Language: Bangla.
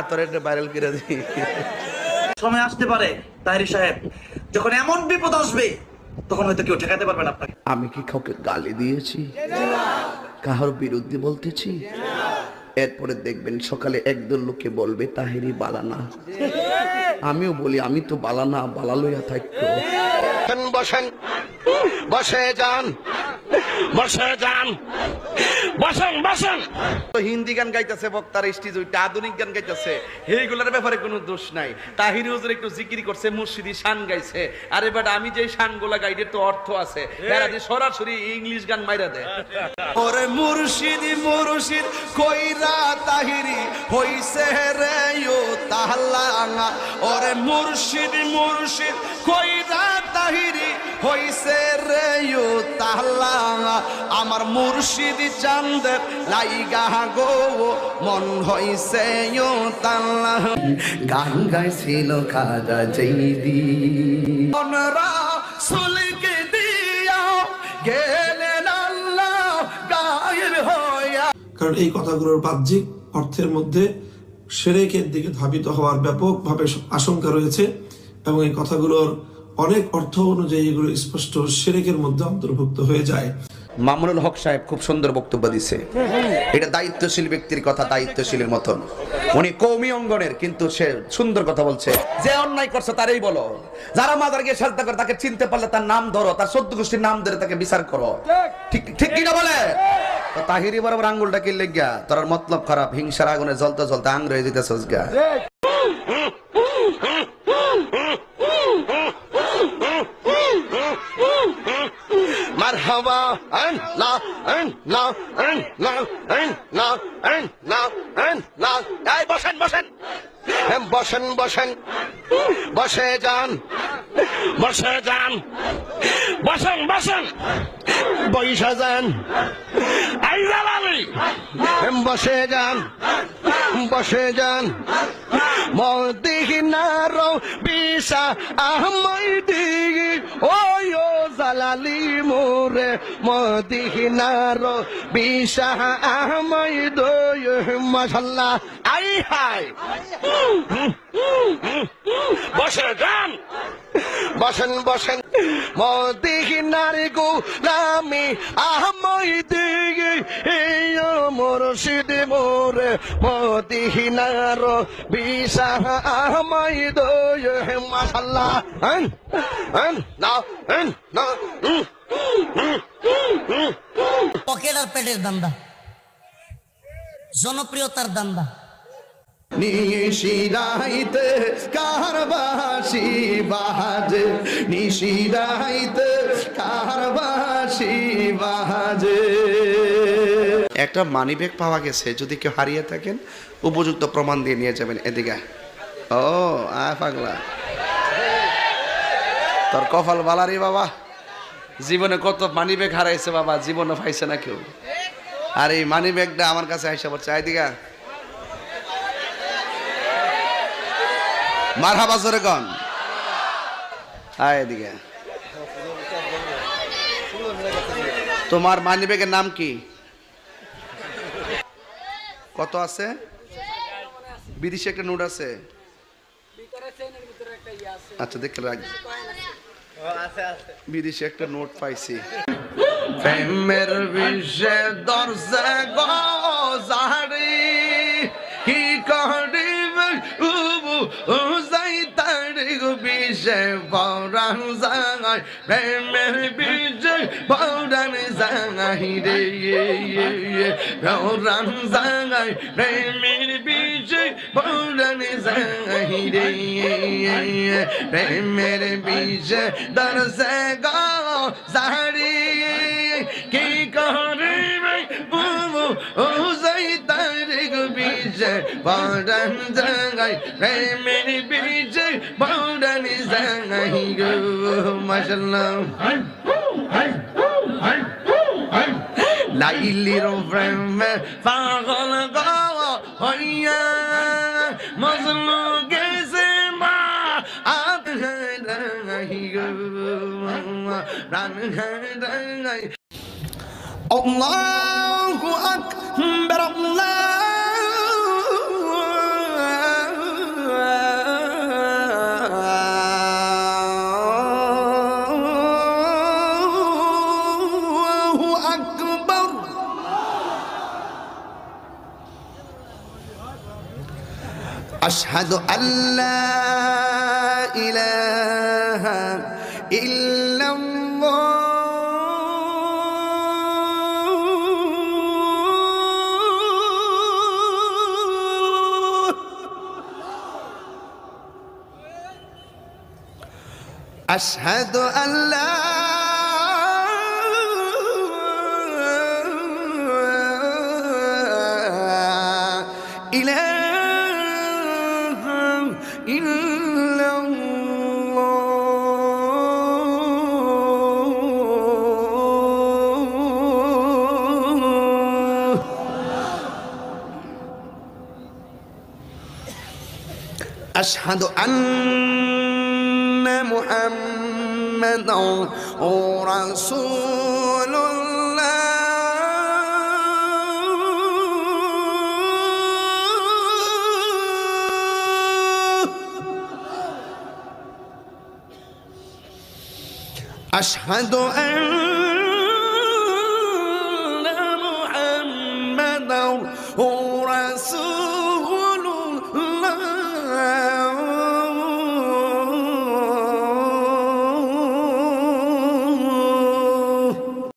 তোর এটা ভাইরাল করে দিই। সময় আসতে পারে তাহেরি সাহেব, যখন এমন বিপদ আসবে তখন হয়তো কেউ ঠেকাতে পারবে না আপনাকে। আমি কি কাউকে গালি দিয়েছি, কাহার বিরুদ্ধে বলতেছি? এরপরে দেখবেন সকালে একদল লোকে বলবে তাহেরি বালানা। আমিও বলি আমি তো বালানা, বালা লইয়া থাকতো। বসেন, বসে যান, বসে যান, বসেন, বসেন। তো হিন্দি গান গাইতেছে বক্তার স্টেজ, ওইটা আধুনিক গান গাইতেছে, এইগুলোর ব্যাপারে কোনো দোষ নাই। তাহিরি হুজুর একটু জিকির করছে, মুর্শিদি শান গাইছে। আরে বাট আমি যে শানগুলা গাই এর তো অর্থ আছে, এরা যে সরাসরি ইংলিশ গান মাইরা দেয়। ওরে মুর্শিদি মুর্শিদ কইরা তাহিরি হইছে রে ও তাহলাঙা। ওরে মুর্শিদি মুর্শিদ কইরা তাহিরি হইছে রে ও তাহলাঙা। আমার মুর্শিদি চান্দের লাইগা গো মন হইছে ও তাহলা। গান গাইছিল খাজা জৈদি, মনরা সুলকে দিয়া গেলেন আল্লাহ গায়েব হইয়া। কারণ এই কথাগুলোর বাহ্যিক অর্থের মধ্যে শিরকের দিকে ধাবিত হওয়ার ব্যাপকভাবে আশঙ্কা রয়েছে এবং এই কথাগুলোর অনেক অর্থ অনুযায়ী এগুলো স্পষ্ট শিরকের মধ্যে অন্তর্ভুক্ত হয়ে যায়। মামুনুল হক সাহেব খুব সুন্দর বক্তব্য দিছে। এটা দায়িত্বশীল ব্যক্তির কথা, দায়িত্বশীলের মতন। উনি কওমি অঙ্গনের, কিন্তু সে সুন্দর কথা বলছে। যে অন্যায় করছে তারই বলো, যারা মাজার গিয়ে সাজদা করে তাকে চিনতে পারলে তার নাম ধরো, তার 14 গোষ্ঠীর নাম ধরে তাকে বিচার করো। ঠিক ঠিক কিনা বলে? তো তাহিরি বরাবর আঙ্গুলটা কি লেগা? তোর মতলব খারাপ, হিংসার আগুনে জ্বলতে জ্বলতে আঙ্গ হয়ে যেতেছস গা। মারহাবা আল্লাহ আল্লাহ আল্লাহ আল্লাহ আল্লাহ আল্লাহ। এই বসেন, বসেন, বসেন, বসেন, বসে যান, বসে যান, বসেন, বসেন, বইসা যান। এই জালালি বসে যান, বসে যান। মদিনার বিশা আহমদি ওই ও জালালি মোরে, মদিনার বিশা আহমদ মাশাআল্লাহ। আই হাই বসে যান, বসেন, বসেন। মদিনার গোলামি আহমদ মুর্শিদ মোরে, মদিনার বিশা আহমদ মাশাআল্লাহ। পকেট আর পেটের দান্দা, জনপ্রিয়তার দান্দা। নিশিরাইতে কারবাসি বাজে, নিশিরাইতে কারবাসি বাজে। একটা মানিব্যাগ পাওয়া গেছে, যদি কেউ হারিয়ে থাকেন উপযুক্ত প্রমাণ দিয়ে নিয়ে যাবেন। এদিকে ও পাগলা, তোর কপাল বালারি বাবা। জীবনে কত মানিব্যাগ হারাইছে বাবা, জীবনে পাইছে না কেউ। আর এই মানিব্যাগটা আমার কাছে আইসা পড়ছে। এদিকে মারহাবা জোরে গন। এদিকে তোমার মানিব্যাগের নাম কি? কত আছে? বিদেশি একটা নোট আছে। আচ্ছা দেখে রাখ, বিদেশি একটা নোট পাইছি। প্রেমের বিষে দরজা গজারি কি করিবে উবু উজাই তারি গো বিষে বরান জাগাই, প্রেমের বিষে বরান জাগাই রে বরান জাগাই, প্রেমের বিষে বরান জাগাই রে, প্রেমের বিষে দরজা গজারি কি করিবে উবু উজাই তারি গো বিষে বরান জাগাই, প্রেমের বিষে বরান জাগাই গো মাশাআল্লাহ। লাইলির প্রেমে পাগল গো হইয়া মজনু গেছে মা আত হারাই গো প্রাণ হারাই। আল্লাহু আকবার, আল্লাহু আশহাদু আল্লাহ ইলাহা ইল্লাল্লাহ আশহাদু আল্লাহ أشهد أن محمدا رسول الله أشهد أن محمدا رسول